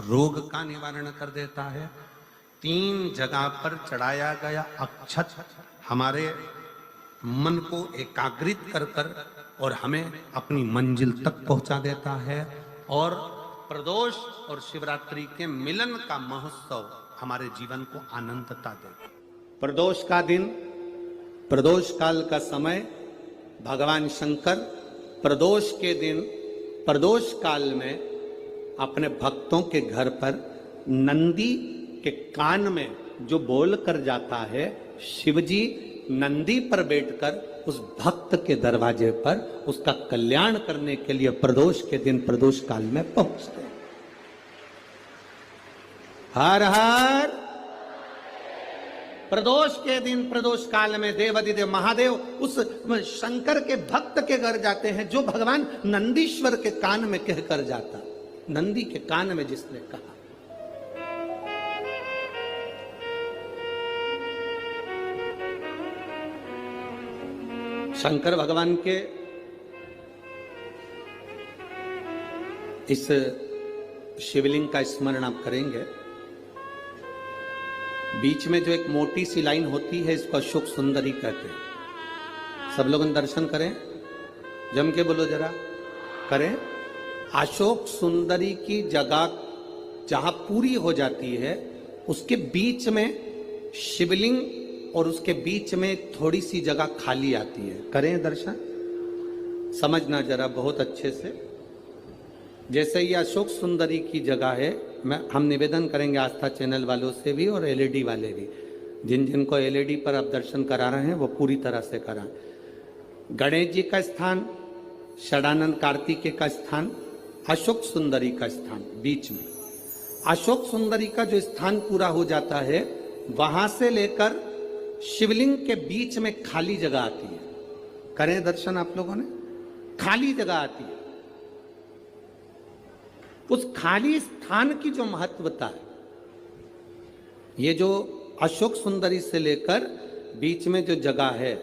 रोग का निवारण कर देता है। 3 जगह पर चढ़ाया गया अक्षत हमारे मन को एकाग्रित कर और हमें अपनी मंजिल तक पहुंचा देता है। और प्रदोष और शिवरात्रि के मिलन का महोत्सव हमारे जीवन को आनंदता देता है। प्रदोष का दिन, प्रदोष काल का समय, भगवान शंकर प्रदोष के दिन, प्रदोष काल में अपने भक्तों के घर पर नंदी के कान में जो बोल कर जाता है, शिवजी नंदी पर बैठकर उस भक्त के दरवाजे पर उसका कल्याण करने के लिए प्रदोष के दिन, प्रदोष काल में पहुंचते हैं। हर हर प्रदोष के दिन, प्रदोष काल में देवाधिदेव महादेव उस शंकर के भक्त के घर जाते हैं जो भगवान नंदीश्वर के कान में कहकर जाता, नंदी के कान में जिसने कहा। शंकर भगवान के इस शिवलिंग का स्मरण आप करेंगे। बीच में जो एक मोटी सी लाइन होती है, इसको अशोक सुंदरी कहते हैं। सब लोग दर्शन करें, जम के बोलो जरा, करें। अशोक सुंदरी की जगह जहां पूरी हो जाती है, उसके बीच में शिवलिंग और उसके बीच में थोड़ी सी जगह खाली आती है। करें दर्शन, समझना जरा बहुत अच्छे से। जैसे ये अशोक सुंदरी की जगह है, हम निवेदन करेंगे आस्था चैनल वालों से भी और एलईडी वाले भी, जिन जिनको एलईडी पर आप दर्शन करा रहे हैं वो पूरी तरह से कराएं। गणेश जी का स्थान, षडानंद कार्तिकेय का स्थान, अशोक सुंदरी का स्थान बीच में। अशोक सुंदरी का जो स्थान पूरा हो जाता है, वहां से लेकर शिवलिंग के बीच में खाली जगह आती है। करें दर्शन आप लोगों ने, खाली जगह आती है। उस खाली स्थान की जो महत्वता है, ये जो अशोक सुंदरी से लेकर बीच में जो जगह है,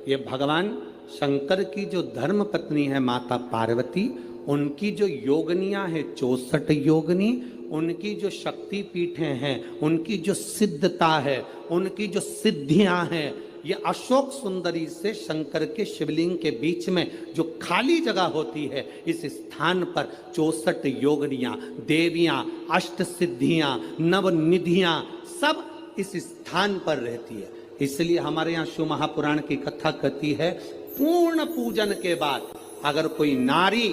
ये भगवान शंकर की जो धर्म पत्नी है माता पार्वती, उनकी जो योगनियां है 64 योगनी, उनकी जो शक्ति पीठें हैं, उनकी जो सिद्धता है, उनकी जो सिद्धियां हैं, ये अशोक सुंदरी से शंकर के शिवलिंग के बीच में जो खाली जगह होती है, इस स्थान पर 64 योगनियां, देवियां, अष्ट सिद्धियां, नवनिधियां सब इस स्थान पर रहती है। इसलिए हमारे यहाँ शिव महापुराण की कथा कहती है, पूर्ण पूजन के बाद अगर कोई नारी,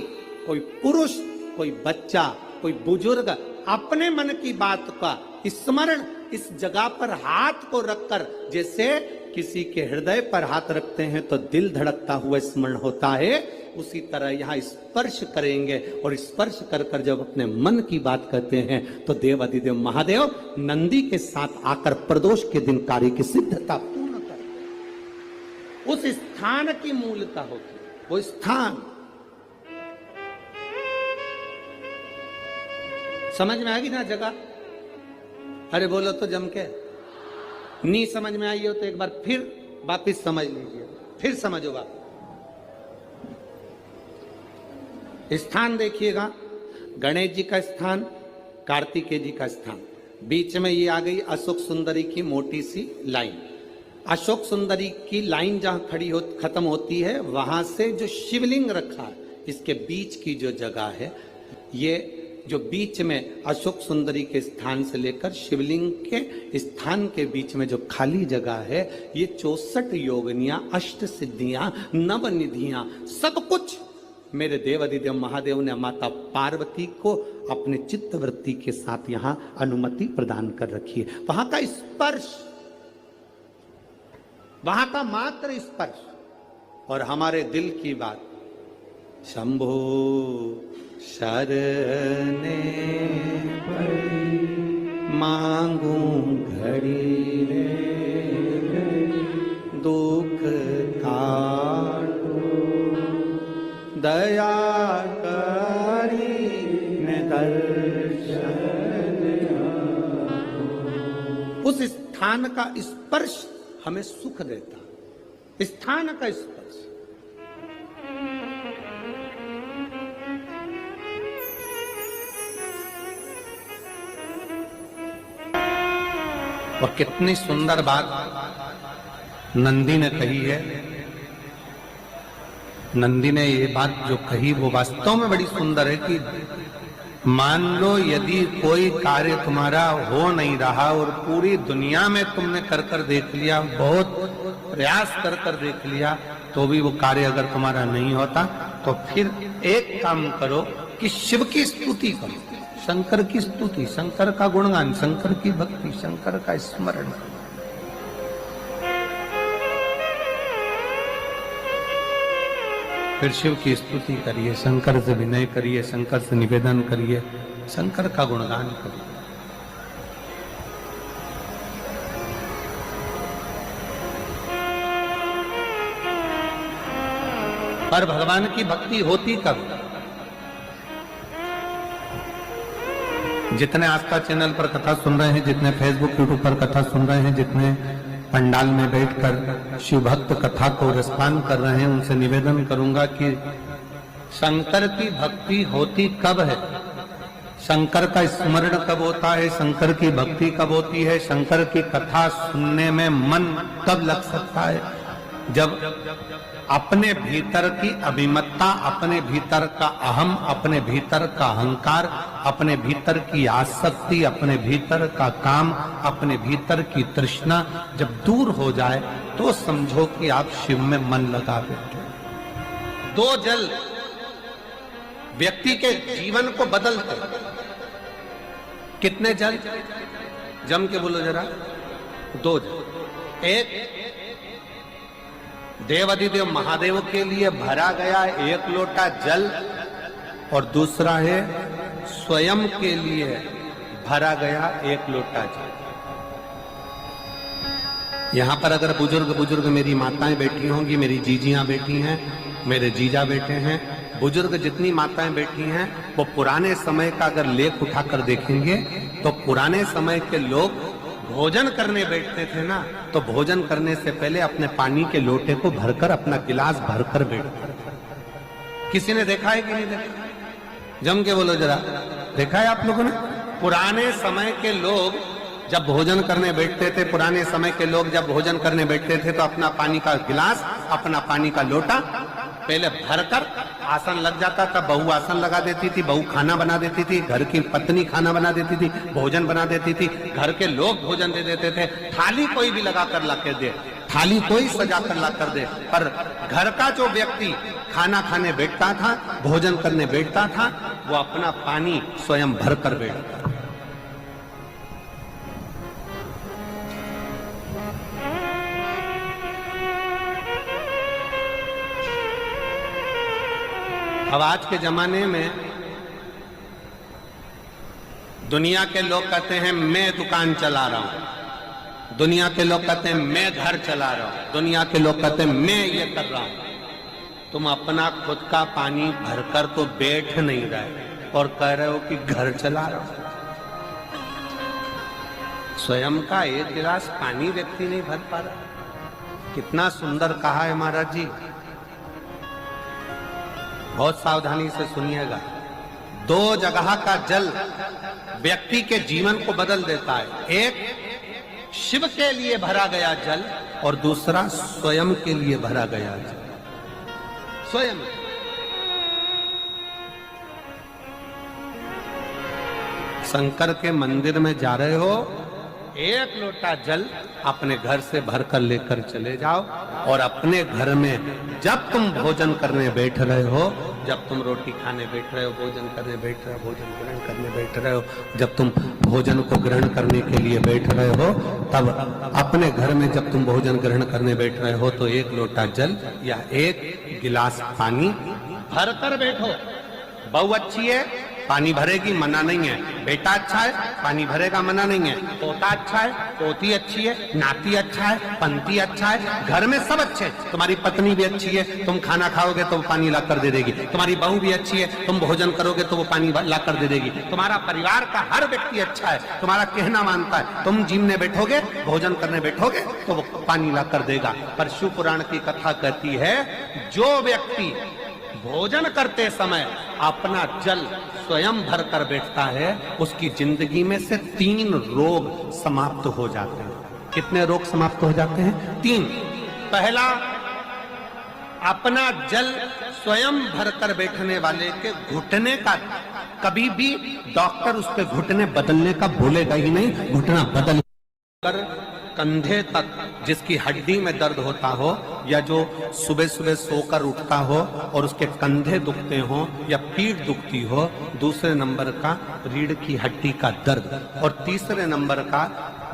कोई पुरुष, कोई बच्चा, कोई बुजुर्ग अपने मन की बात का स्मरण इस जगह पर हाथ को रखकर, जैसे किसी के हृदय पर हाथ रखते हैं तो दिल धड़कता हुआ स्मरण होता है, उसी तरह यहाँ स्पर्श करेंगे, और स्पर्श कर कर जब अपने मन की बात करते हैं तो देवाधिदेव महादेव नंदी के साथ आकर प्रदोष के दिन कार्य की सिद्धता पूर्ण कर, उस स्थान की मूलता होती है, वो स्थान। समझ में आ गई ना जगह? अरे बोलो तो जम के। नहीं समझ में आई हो तो एक बार फिर वापिस समझ लीजिए, फिर समझो वापिस। स्थान देखिएगा, गणेश जी का स्थान, कार्तिकेय जी का स्थान, बीच में ये आ गई अशोक सुंदरी की मोटी सी लाइन। अशोक सुंदरी की लाइन जहां खड़ी हो खत्म होती है, वहां से जो शिवलिंग रखा है, इसके बीच की जो जगह है, ये जो बीच में अशोक सुंदरी के स्थान से लेकर शिवलिंग के स्थान के बीच में जो खाली जगह है, ये 64 योगनियां, अष्ट सिद्धियां, नवनिधियां, सब कुछ मेरे देवाधिदेव महादेव ने माता पार्वती को अपने चित्तवृत्ति के साथ यहां अनुमति प्रदान कर रखी है। वहां का स्पर्श, वहां का मात्र स्पर्श, और हमारे दिल की बात, शंभो शरणे पड़ी मांगू घड़ी रे, दुख काटो दया करी ने दर्शन। उस स्थान का स्पर्श हमें सुख देता, स्थान का स्पर्श। और कितनी सुंदर बात नंदी ने कही है। नंदी ने ये बात जो कही वो वास्तव में बड़ी सुंदर है कि मान लो यदि कोई कार्य तुम्हारा हो नहीं रहा और पूरी दुनिया में तुमने कर कर देख लिया, बहुत प्रयास कर कर देख लिया, तो भी वो कार्य अगर तुम्हारा नहीं होता, तो फिर एक काम करो कि शिव की स्तुति करो, शंकर की स्तुति, शंकर का गुणगान, शंकर की भक्ति, शंकर का स्मरण। फिर शिव की स्तुति करिए, शंकर से विनय करिए, शंकर से निवेदन करिए, शंकर का गुणगान करिए। पर भगवान की भक्ति होती कब? जितने आस्था चैनल पर कथा सुन रहे हैं, जितने फेसबुक यूट्यूब पर कथा सुन रहे हैं, जितने पंडाल में बैठकर शिव भक्त कथा को रसपान कर रहे हैं, उनसे निवेदन करूंगा कि शंकर की भक्ति होती कब है, शंकर का स्मरण कब होता है, शंकर की भक्ति कब होती है, शंकर की कथा सुनने में मन कब लग सकता है? जब अपने भीतर की अभिमत्ता, अपने भीतर का अहम, अपने भीतर का अहंकार, अपने भीतर की आसक्ति, अपने भीतर का काम, अपने भीतर की तृष्णा जब दूर हो जाए, तो समझो कि आप शिव में मन लगा बैठे। दो जल व्यक्ति के जीवन को बदलते। कितने जल? जम के बोलो जरा। दो जल। एक देवाधिदेव महादेव के लिए भरा गया एक लोटा जल, और दूसरा है स्वयं के लिए भरा गया एक लोटा जल। यहां पर अगर बुजुर्ग मेरी माताएं बैठी होंगी, मेरी जीजियां बैठी हैं, मेरे जीजा बैठे हैं, बुजुर्ग जितनी माताएं बैठी हैं, वो पुराने समय का अगर लेख उठाकर देखेंगे तो पुराने समय के लोग भोजन करने बैठते थे ना, तो भोजन करने से पहले अपने पानी के लोटे को भरकर, अपना गिलास भरकर बैठते। किसी ने देखा है कि नहीं देखा? जम के बोलो जरा, देखा है आप लोगों ने? पुराने समय के लोग जब भोजन करने बैठते थे, पुराने समय के लोग जब भोजन करने बैठते थे, तो अपना पानी का गिलास, अपना पानी का लोटा पहले भरकर आसन लग जाता था। बहू आसन लगा देती थी, बहू खाना बना देती थी, घर की पत्नी खाना बना देती थी, भोजन बना देती थी, घर के लोग भोजन दे देते थे। थाली कोई भी लगा कर ला कर दे, थाली कोई सजा कर ला कर दे, पर घर का जो व्यक्ति खाना खाने बैठता था, भोजन करने बैठता था, वो अपना पानी स्वयं भर कर बैठता था। अब आज के जमाने में दुनिया के लोग कहते हैं मैं दुकान चला रहा हूं, दुनिया के लोग कहते हैं मैं घर चला रहा हूं, दुनिया के लोग कहते हैं मैं ये कर रहा हूं। तुम अपना खुद का पानी भरकर तो बैठ नहीं रहे और कह रहे हो कि घर चला रहा हूं। स्वयं का एक गिलास पानी व्यक्ति नहीं भर पा रहा। कितना सुंदर कहा है महाराज जी, बहुत सावधानी से सुनिएगा। दो जगह का जल व्यक्ति के जीवन को बदल देता है। एक शिव के लिए भरा गया जल और दूसरा स्वयं के लिए भरा गया जल। स्वयं शंकर के मंदिर में जा रहे हो, एक लोटा जल अपने घर से भरकर लेकर चले जाओ और अपने घर में जब तुम भोजन करने बैठ रहे हो, जब तुम रोटी खाने बैठ रहे हो, भोजन करने बैठ रहे हो, भोजन ग्रहण करने बैठ रहे हो, जब तुम भोजन को ग्रहण करने के लिए बैठ रहे हो, तब अपने घर में जब तुम भोजन ग्रहण करने बैठ रहे हो तो एक लोटा जल या एक गिलास पानी भर कर बैठो। बहू अच्छी है, पानी भरेगी, मना नहीं है। बेटा अच्छा है, पानी भरेगा, मना नहीं है। पोता अच्छा है, पोती अच्छी है, नाती अच्छा है, पंती अच्छा है, घर में सब अच्छे। तुम्हारी पत्नी भी अच्छी है, तुम खाना खाओगे तो वो पानी ला कर दे देगी। तुम्हारी बहू भी अच्छी है, तुम भोजन करोगे तो वो पानी ला कर दे देगी। तुम्हारा परिवार का हर व्यक्ति अच्छा है, तुम्हारा कहना मानता है। तुम जिमने बैठोगे, भोजन करने बैठोगे तो वो पानी ला कर देगा। पर शिव पुराण की कथा कहती है, जो व्यक्ति भोजन करते समय अपना जल स्वयं भर कर बैठता है, उसकी जिंदगी में से 3 रोग समाप्त हो जाते हैं। कितने रोग समाप्त हो जाते हैं? 3। पहला, अपना जल स्वयं भरकर बैठने वाले के घुटने का कभी भी डॉक्टर उस पे घुटने बदलने का बोलेगा ही नहीं। घुटना बदल कर कंधे तक जिसकी हड्डी में दर्द होता हो, या जो सुबह सुबह सोकर उठता हो और उसके कंधे दुखते हो या पीठ दुखती हो, दूसरे नंबर का रीढ़ की हड्डी का दर्द, और तीसरे नंबर का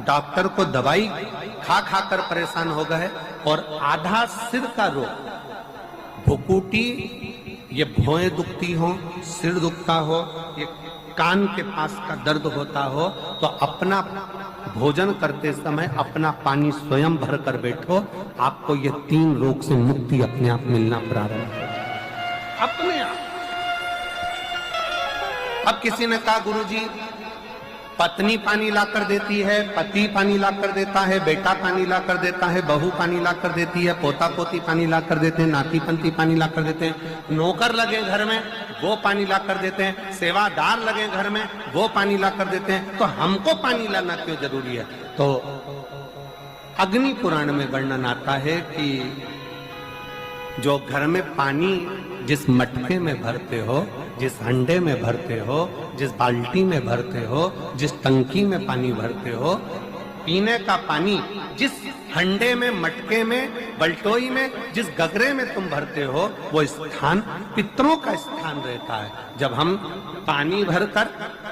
डॉक्टर को दवाई खा खा कर परेशान हो गए, और आधा सिर का रोग, भुकुटी, ये भौएं दुखती हो, सिर दुखता हो, ये कान के पास का दर्द होता हो, तो अपना भोजन करते समय अपना पानी स्वयं भर कर बैठो। आपको ये 3 रोग से मुक्ति अपने आप मिलना प्रारंभ हो, अपने आप। अब किसी ने कहा, गुरुजी पत्नी पानी ला कर देती है, पति पानी ला कर देता है, बेटा पानी ला कर देता है, बहू पानी ला कर देती है, पोता पोती पानी ला कर देते हैं, नाती पंती पानी ला कर देते हैं, नौकर लगे घर में वो पानी ला कर देते हैं, सेवादार लगे घर में वो पानी ला कर देते हैं, तो हमको पानी लाना क्यों जरूरी है? तो अग्नि पुराण में वर्णन आता है कि जो घर में पानी जिस मटके में भरते हो, जिस हंडे में भरते हो, जिस बाल्टी में भरते हो, जिस टंकी में पानी भरते हो, पीने का पानी जिस हंडे में, मटके में, बल्टोई में, जिस गगरे में तुम भरते हो, वो स्थान पितरों का स्थान रहता है। जब हम पानी भरकर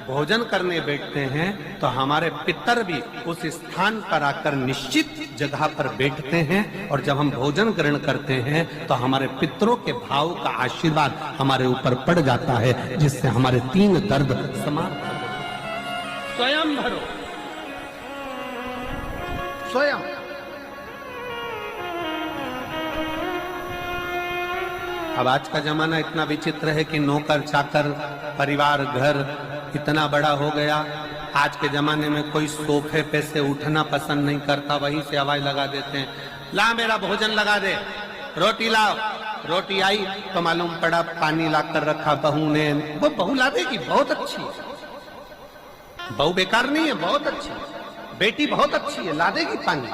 भोजन करने बैठते हैं तो हमारे पितर भी उस स्थान पर आकर निश्चित जगह पर बैठते हैं, और जब हम भोजन ग्रहण करते हैं तो हमारे पितरों के भाव का आशीर्वाद हमारे ऊपर पड़ जाता है, जिससे हमारे 3 दर्द समाप्त हो जाते। स्वयं भरो, स्वयं। अब आज का जमाना इतना विचित्र है कि नौकर चाकर, परिवार, घर इतना बड़ा हो गया। आज के जमाने में कोई सोफे पे से उठना पसंद नहीं करता, वहीं से आवाज लगा देते हैं, ला मेरा भोजन लगा दे, रोटी लाओ। रोटी आई तो मालूम पड़ा पानी ला कर रखा बहू ने। वो बहू ला देगी, बहुत अच्छी है, बहू बेकार नहीं है, बहुत अच्छी है, बेटी बहुत अच्छी है, ला देगी पानी,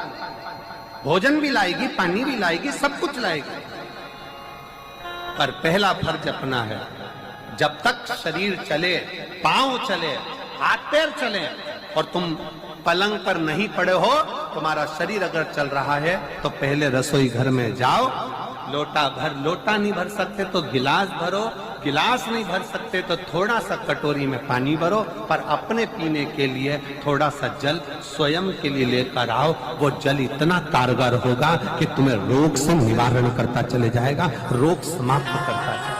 भोजन भी लाएगी, पानी भी लाएगी, सब कुछ लाएगी। पर पहला फर्ज अपना है, जब तक शरीर चले, पांव चले, हाथ पैर चले, और तुम पलंग पर नहीं पड़े हो, तुम्हारा शरीर अगर चल रहा है तो पहले रसोई घर में जाओ, लोटा भर, लोटा नहीं भर सकते तो गिलास भरो, गिलास नहीं भर सकते तो थोड़ा सा कटोरी में पानी भरो, पर अपने पीने के लिए थोड़ा सा जल स्वयं के लिए लेकर आओ। वो जल इतना कारगर होगा कि तुम्हें रोग से निवारण करता चले जाएगा, रोग समाप्त करता जाएगा।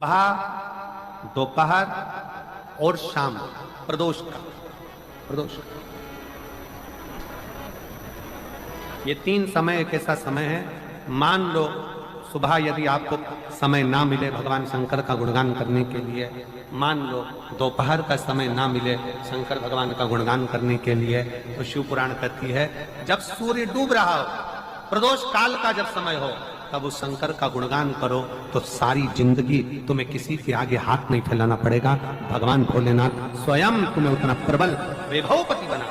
सुबह, दोपहर और शाम, प्रदोष का, प्रदोष का। ये तीन समय एक ऐसा समय है, मान लो सुबह यदि आपको समय ना मिले भगवान शंकर का गुणगान करने के लिए, मान लो दोपहर का समय ना मिले शंकर भगवान का गुणगान करने के लिए, तो शिव पुराण कहती है जब सूर्य डूब रहा हो, प्रदोष काल का जब समय हो, तब उस शंकर का गुणगान करो तो सारी जिंदगी तुम्हें किसी के आगे हाथ नहीं फैलाना पड़ेगा। भगवान भोलेनाथ स्वयं तुम्हें उतना प्रबल वैभवपति बना